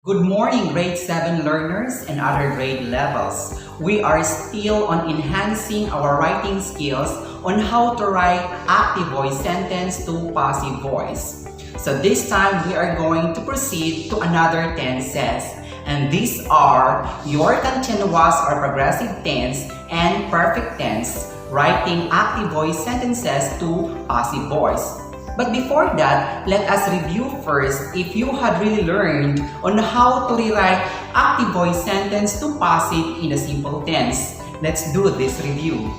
Good morning, grade 7 learners and other grade levels. We are still on enhancing our writing skills on how to write active voice sentence to passive voice. So this time we are going to proceed to another tenses. And these are your continuous or progressive tense and perfect tense, writing active voice sentences to passive voice. But before that, let us review first if you had really learned on how to rewrite active voice sentence to passive in a simple tense. Let's do this review.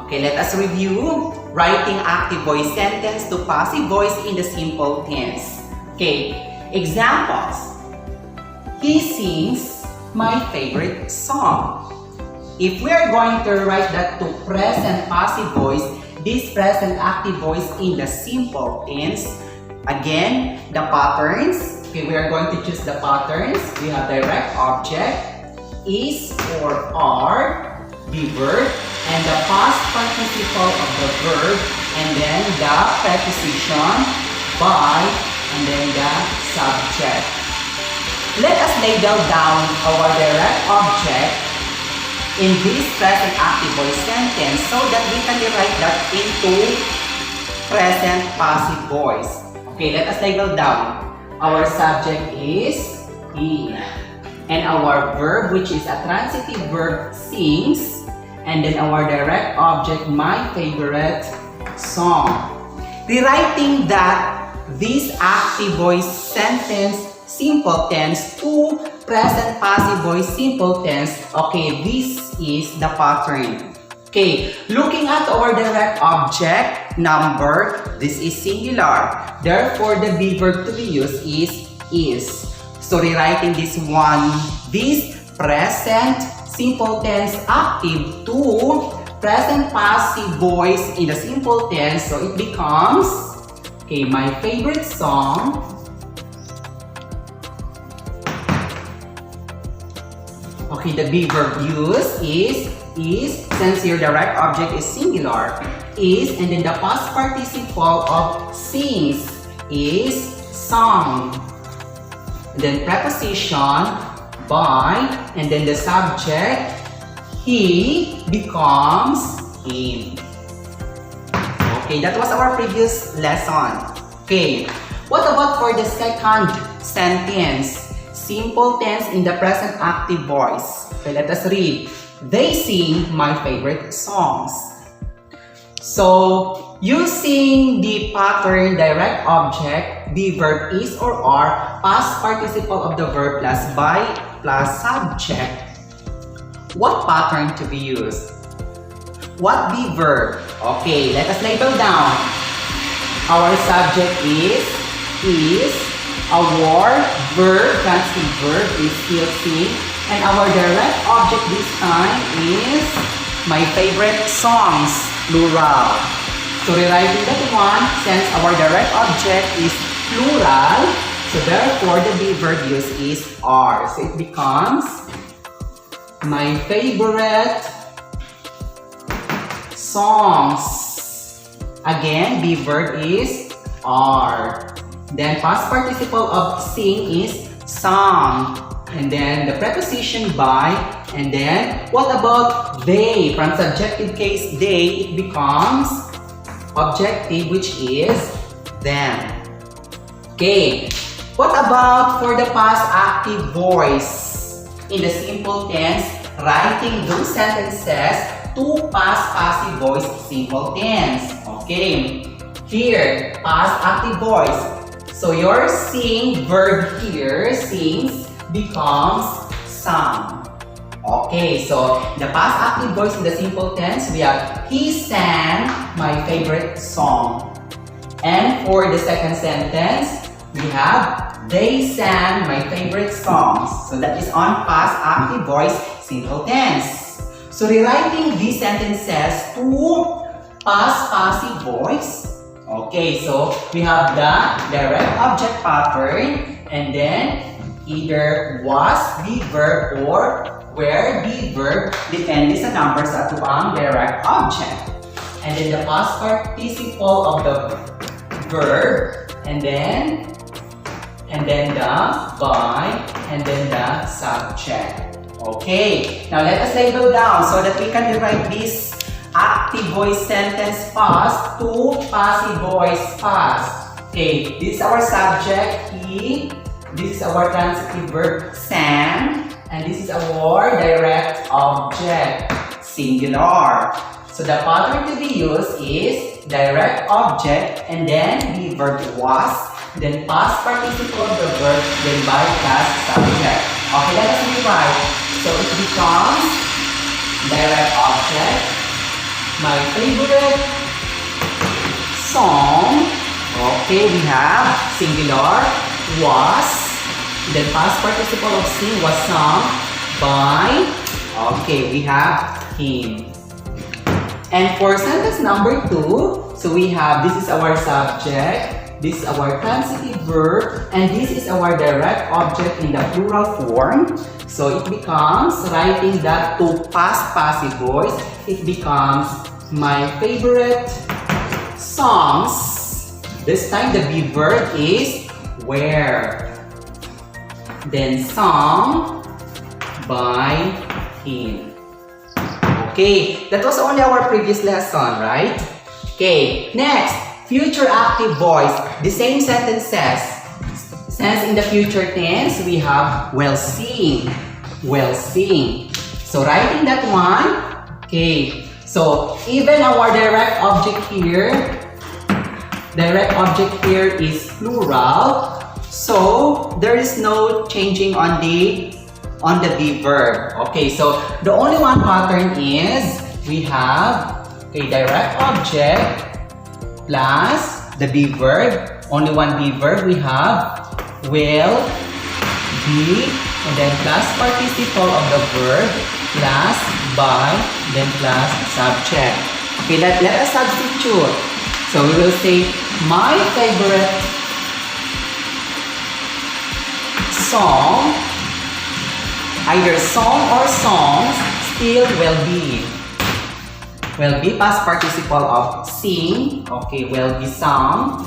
Okay, let us review writing active voice sentence to passive voice in the simple tense. Okay. Examples. He sings my favorite song. If we are going to write that to present passive voice, this present active voice in the simple tense, again, the patterns. Okay, we are going to choose the patterns. We have direct object, is or are, the verb, and the past participle of the verb, and then the preposition, by, and then the subject. Let us label down our direct object in this present active voice sentence so that we can rewrite that into present passive voice. Okay, let us label down. Our subject is he, and our verb, which is a transitive verb, sings, and then our direct object, my favorite song. Rewriting that this active voice sentence simple tense to present passive voice simple tense. Okay, this is the pattern. Okay, looking at our direct object number, this is singular. Therefore, the be verb to be used is. So rewriting this one, this present simple tense active to present passive voice in the simple tense. So it becomes, okay, my favorite song okay, the be verb used is, since your direct object is singular, is, and then the past participle of sings is sung. And then preposition, by, and then the subject, he, becomes him. Okay, that was our previous lesson. Okay, what about for the second sentence? Simple tense in the present active voice. Okay, let us read. They sing my favorite songs. So, using the pattern direct object, the verb is or are, past participle of the verb plus by plus subject. What pattern to be used? What the verb? Okay, let us label down. Our subject is, our verb, transitive verb is still sing, and our direct object this time is my favorite songs, plural. So rewriting that one, since our direct object is plural, so therefore the be verb used is are. So it becomes my favorite songs. Again, the verb is are. Then past participle of sing is sung. And then the preposition by. And then what about they? From subjective case they, it becomes objective, which is them. Okay. What about for the past active voice? In the simple tense, writing those sentences to past passive voice simple tense. Okay. Here, past active voice. So your sing verb here, sings, becomes sung. Okay, so the past active voice in the simple tense, we have he sang my favorite song. And for the second sentence, we have they sang my favorite songs. So that is on past active voice simple tense. So rewriting these sentences to past passive voice. Okay, so we have the direct object pattern, and then either was, be verb, or where the verb depende sa number sa atuang direct object. And then the past participle of the verb, and then the by, and then the subject. Okay, now let us label down so that we can rewrite this active voice sentence past to passive voice past. Okay, this is our subject, he. This is our transitive verb, sang. And this is our direct object, singular. So the pattern to be used is direct object and then the verb was, then past participle of the verb, then by plus subject. Okay, let us rewrite. So it becomes direct object, my favorite song. Okay, we have singular, was, then past participle of sing was sung by. Okay, we have him. And for sentence number 2, so we have, this is our subject, this is our transitive verb, and this is our direct object in the plural form. So it becomes, writing that to past passive voice, it becomes my favorite songs. This time the be verb is were, then sung by him. Okay, that was only our previous lesson, right? Okay, next, future active voice. The same sentence says, since in the future tense, we have will sing, will sing. So writing that one, okay, so even our direct object here is plural, so there is no changing on the be verb. Okay, so the only one pattern is we have a direct object plus the be verb. Only one be verb we have will, be, and then plus participle of the verb plus by, then plus subject. Okay, let us substitute. So we will say my favorite song, either song or songs, still will be. Will be past participle of sing, okay, will be sung,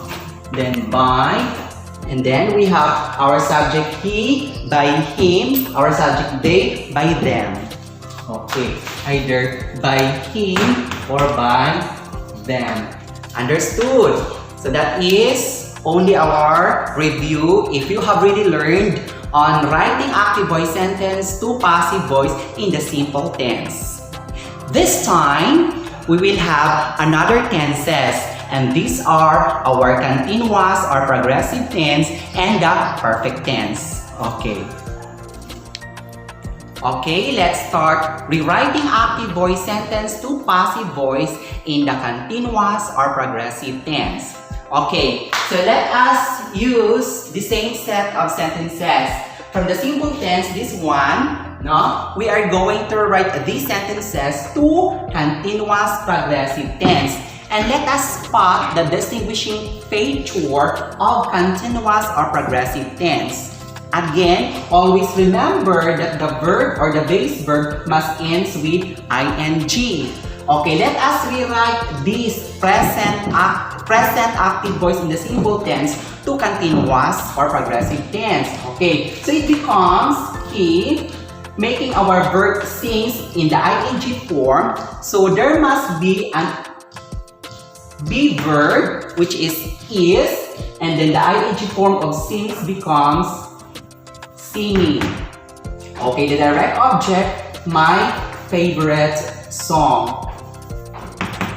then by, and then we have our subject he, by him, our subject they, by them. Okay, either by him or by them. Understood? So that is only our review. If you have really learned on writing active voice sentence to passive voice in the simple tense. This time, we will have another tenses, and these are our continuous or progressive tense and the perfect tense. Okay. Okay, let's start rewriting active voice sentence to passive voice in the continuous or progressive tense. Okay, so let us use the same set of sentences. From the simple tense, this one, no, we are going to write these sentences to continuous progressive tense. And let us spot the distinguishing feature of continuous or progressive tense. Again, always remember that the verb or the base verb must end with ing. Okay, let us rewrite this present active voice in the simple tense to continuous or progressive tense. Okay, so it becomes he, making our verb sings in the ing form. So there must be an be verb, which is, and then the ing form of sings becomes singing. Okay, the direct object, my favorite song.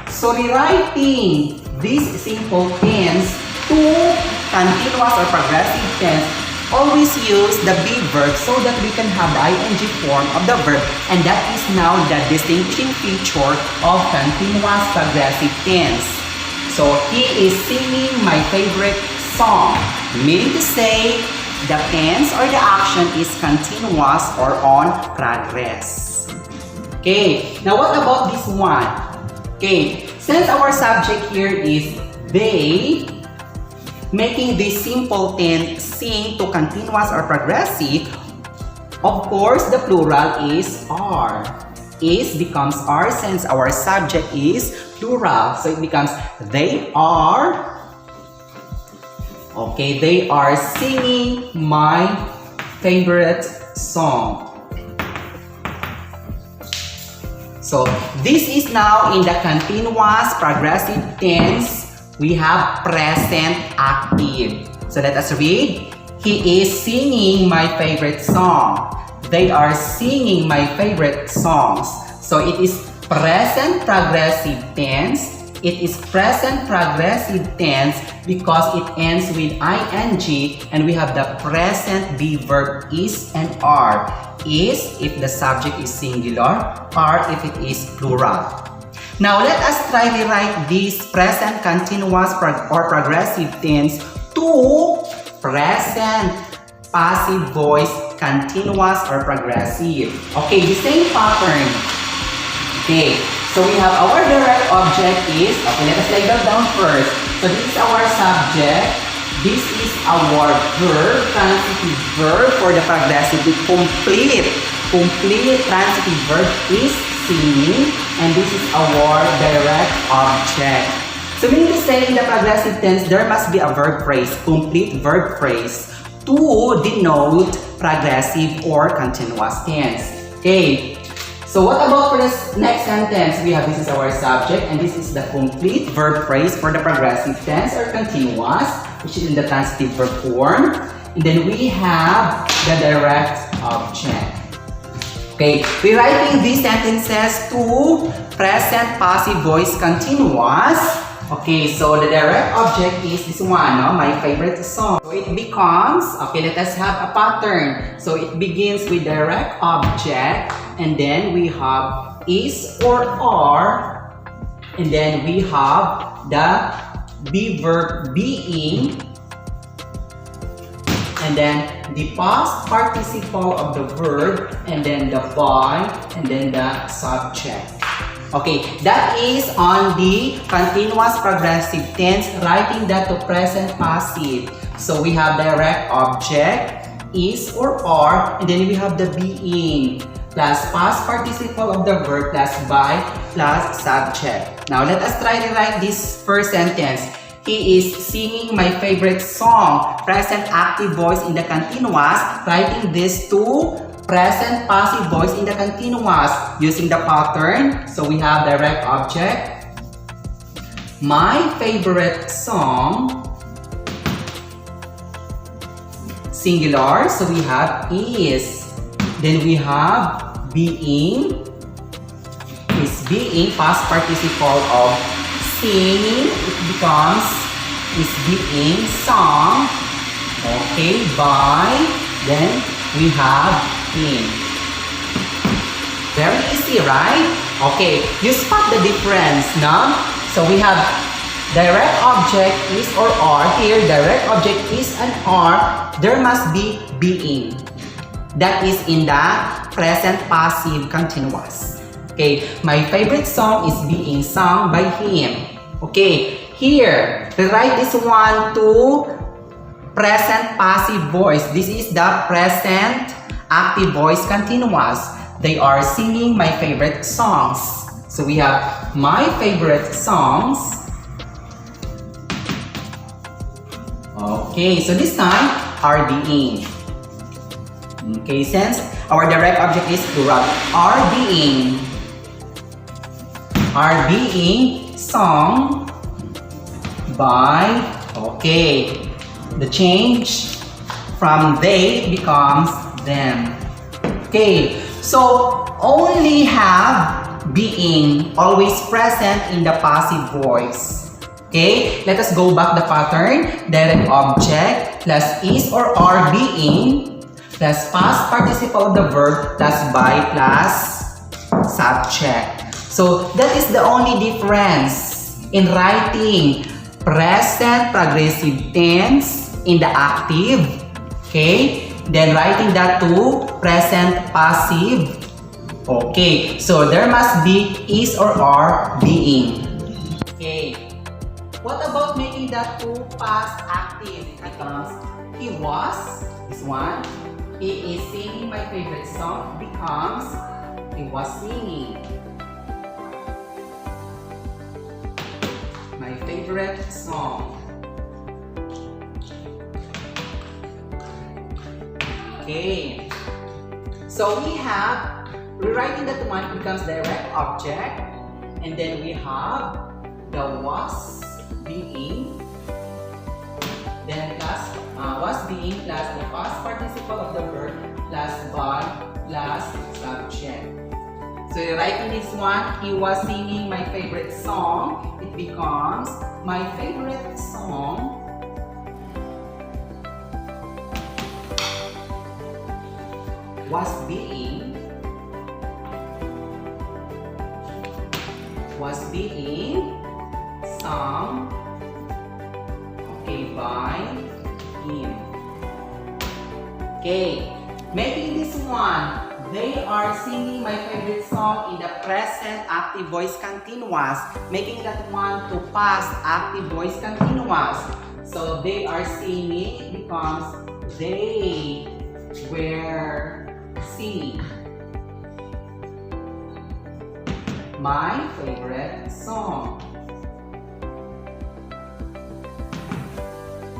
So rewriting this simple tense to continuous or progressive tense, always use the be verb so that we can have the ing form of the verb, and that is now the distinguishing feature of continuous progressive tense. So he is singing my favorite song, meaning to say the tense or the action is continuous or on progress. Okay, now what about this one? Okay, since our subject here is they, making this simple tense sing to continuous or progressive, Of course, the plural is are. Is becomes are since our subject is plural. So it becomes they are. Okay, they are singing my favorite song. So this is now in the continuous progressive tense. We have present active. So let us read. He is singing my favorite song. They are singing my favorite songs. So it is present progressive tense. It is present progressive tense because it ends with ing and we have the present be verb is and are. Is if the subject is singular, are if it is plural. Now let us try to write this present continuous or progressive tense to present passive voice continuous or progressive. Okay, the same pattern. Okay, so we have our direct object is, okay, let us lay that down first. So this is our subject. This is our verb, transitive verb for the progressive. The complete transitive verb is singing, and this is our direct object. So meaning to say in the progressive tense, there must be a verb phrase, complete verb phrase, to denote progressive or continuous tense. Okay. So what about for this next sentence? We have this is our subject and this is the complete verb phrase for the progressive tense or continuous, which is in the transitive verb form. And then we have the direct object. Okay, we're writing these sentences to present passive voice continuous. Okay, so the direct object is this one, no? My favorite song. So it becomes, okay, let us have a pattern. So it begins with direct object, and then we have is or are, and then we have the be verb being, and then the past participle of the verb, and then the by, and then the subject. Okay, that is on the continuous progressive tense, writing that to present passive. So we have direct object, is or are, and then we have the being, plus past participle of the verb, plus by, plus subject. Now let us try to write this first sentence. He is singing my favorite song. Present active voice in the continuous, writing this to present passive voice in the continuous using the pattern. So we have direct object, my favorite song, singular, so we have is, then we have being, is being past participle of singing, it becomes is being song, okay, by, then we have in. Very easy, right? Okay, you spot the difference, no? So we have direct object is or are. Here, direct object is and are. There must be being. That is in the present passive continuous. Okay, my favorite song is being sung by him. Okay, here, write this one to present passive voice. This is the present active voice continuous. They are singing my favorite songs. So we have my favorite songs. Okay, so this time are being. Okay, since our direct object is plural, are being sung by, okay, the change from they becomes them. Okay, so only have being always present in the passive voice. Okay, let us go back the pattern. Direct object plus is or are being plus past participle of the verb plus by plus subject. So that is the only difference in writing present progressive tense in the active. Okay, then writing that to present passive. Okay, so there must be is or are being. Okay, what about making that to past active? It becomes he was, this one, he is singing my favorite song becomes he was singing my favorite song. Okay, so we have rewriting that one becomes direct object, and then we have the was being, then plus was being plus the past participle of the verb plus by plus subject. So rewriting this one, he was singing my favorite song, it becomes my favorite song was being sung, okay, by him. Okay, making this one, they are singing my favorite song in the present active voice continuous, making that one to past active voice continuous. So they are singing becomes they were singing my favorite song.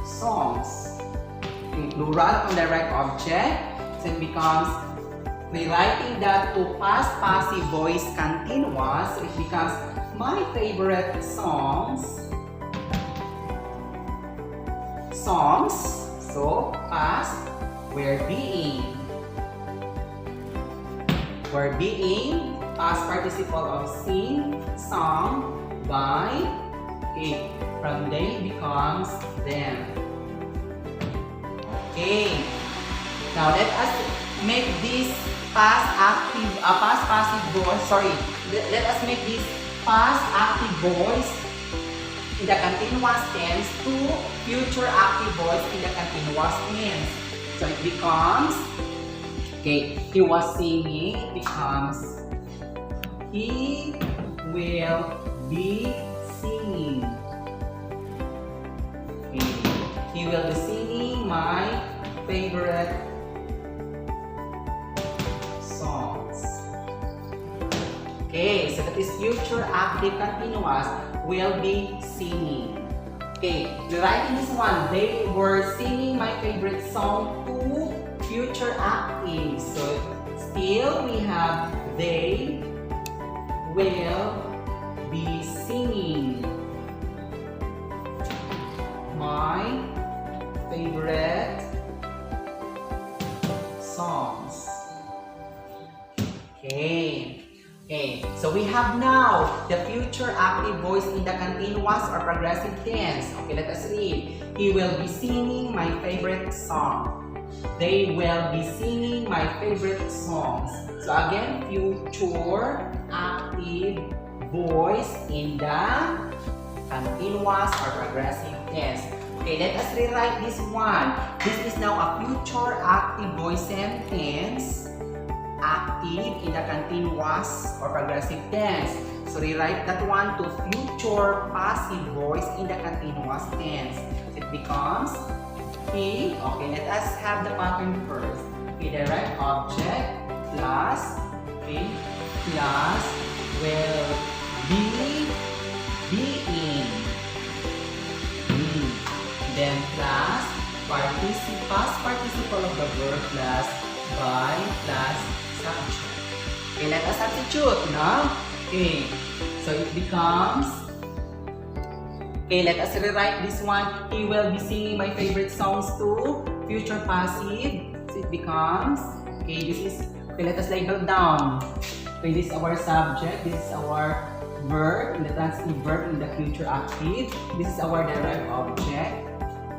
Songs. In plural on direct object, so it becomes rewriting that to past passive voice continuous, so it becomes my favorite songs. Songs, so past were being. Were being, past participle of sing, sung, by, okay, from they becomes them. Okay, now let us make this past passive voice, let us make this past active voice in the continuous tense to future active voice in the continuous tense. So it becomes, okay, he was singing, it becomes he will be singing. Okay. He will be singing my favorite songs. Okay, so that is future active continuous, will be singing. Okay, rewriting this one, they were singing my favorite song to future active. So still we have they will be singing my favorite songs. Okay. Okay, so we have now the future active voice in the continuous or progressive tense. Okay, let us read. He will be singing my favorite song. They will be singing my favorite songs. So again, future active voice in the continuous or progressive tense. Okay, let us rewrite this one. This is now a future active voice sentence, active in the continuous or progressive tense. So rewrite that one to future passive voice in the continuous tense. So it becomes he. Okay, let us have the pattern first. Okay, direct object plus plus will be being. Then plus past participle of the verb plus by plus subject. Okay, let us substitute now. Okay, so it becomes, okay, let us rewrite this one. He will be singing my favorite songs to future passive. So it becomes, okay, this is, okay, let us label down. Okay, this is our subject, this is our verb, in the transitive verb in the future active. This is our direct object.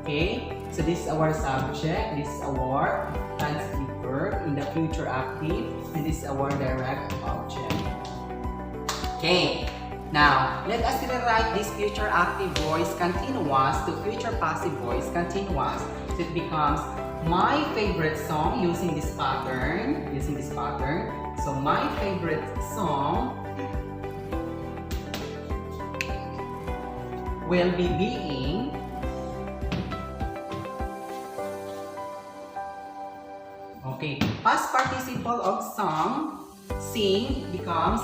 Okay, so this is our subject, this is our transitive verb in the future active, and this is our direct object. Okay, now let us rewrite this future active voice continuous to future passive voice continuous. So it becomes my favorite song using this pattern. So my favorite song will be being sung. Sing becomes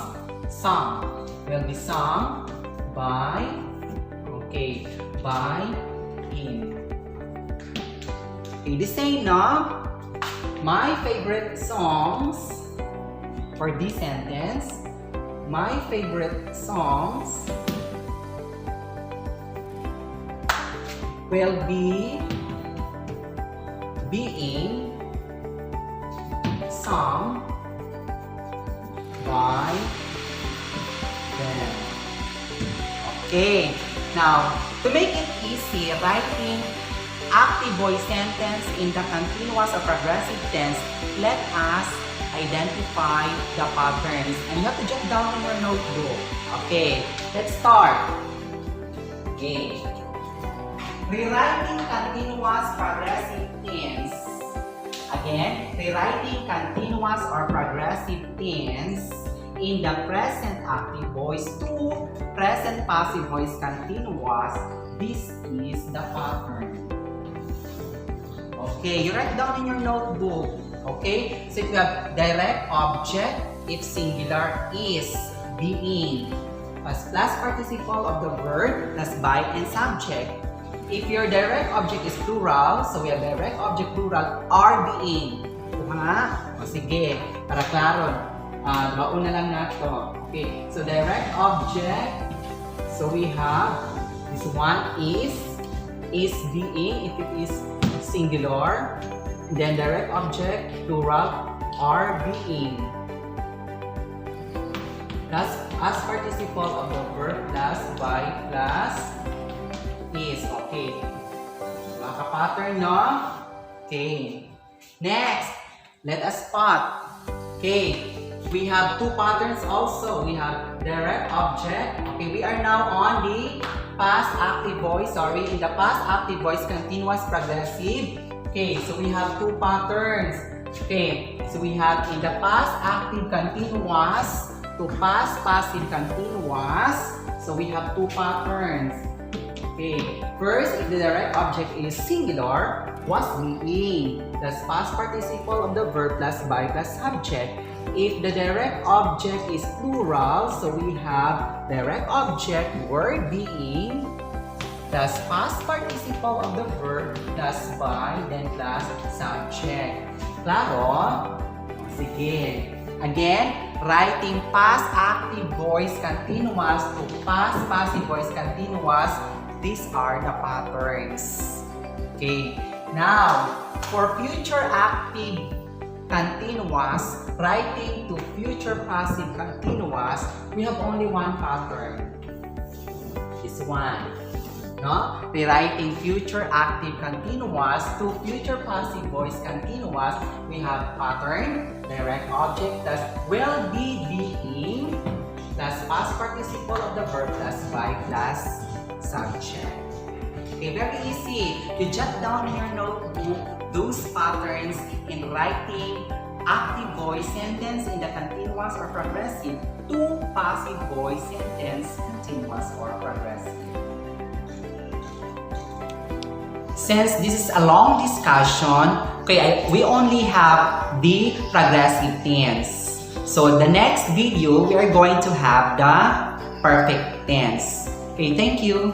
sung. Will be sung by, okay, by him. Okay, the same now. My favorite songs for this sentence. My favorite songs will be being sung by them. Okay, now to make it easy, writing active voice sentence in the continuous or progressive tense, let us identify the patterns. And you have to jot down in your notebook. Okay, let's start. Okay. Rewriting continuous progressive tense. Again, rewriting continuous or progressive tense in the present active voice to present passive voice continuous. This is the pattern. Okay, you write down in your notebook. Okay, so if you have direct object, if singular, is, being, as plus participle of the verb, plus by and subject. If your direct object is plural, so we have direct object plural, are, being. Ha? O sige, para klaro. Mauna lang nato. Okay, so direct object, so we have this one is being, if it is singular, then direct object plural are, being, plus as participle of the verb plus by plus is. Okay, maka-pattern, no? Okay, next, let us spot. Okay, we have two patterns also. We have direct object. Okay, we are now on the past active voice, in the past active voice continuous progressive. Okay, so we have two patterns. Okay, so we have in the past active continuous to past passive continuous. So we have two patterns. Okay, first, if the direct object is singular, was, being, plus past participle of the verb plus by plus subject. If the direct object is plural, so we have direct object were, being, plus past participle of the verb plus by, then plus subject. Klaro? Sige. Again, writing past active voice continuous to past passive voice continuous, these are the patterns. Okay. Now, for future active continuous, writing to future passive continuous, we have only one pattern. This one. No? Rewriting future active continuous to future passive voice continuous, we have pattern, direct object, plus will be, being, plus past participle of the verb plus by plus subject. Okay, very easy. You jot down in your notebook those patterns in writing active voice sentence in the continuous or progressive to passive voice sentence continuous or progressive. Since this is a long discussion, okay, we only have the progressive tense. So the next video, we are going to have the perfect tense. Okay, thank you.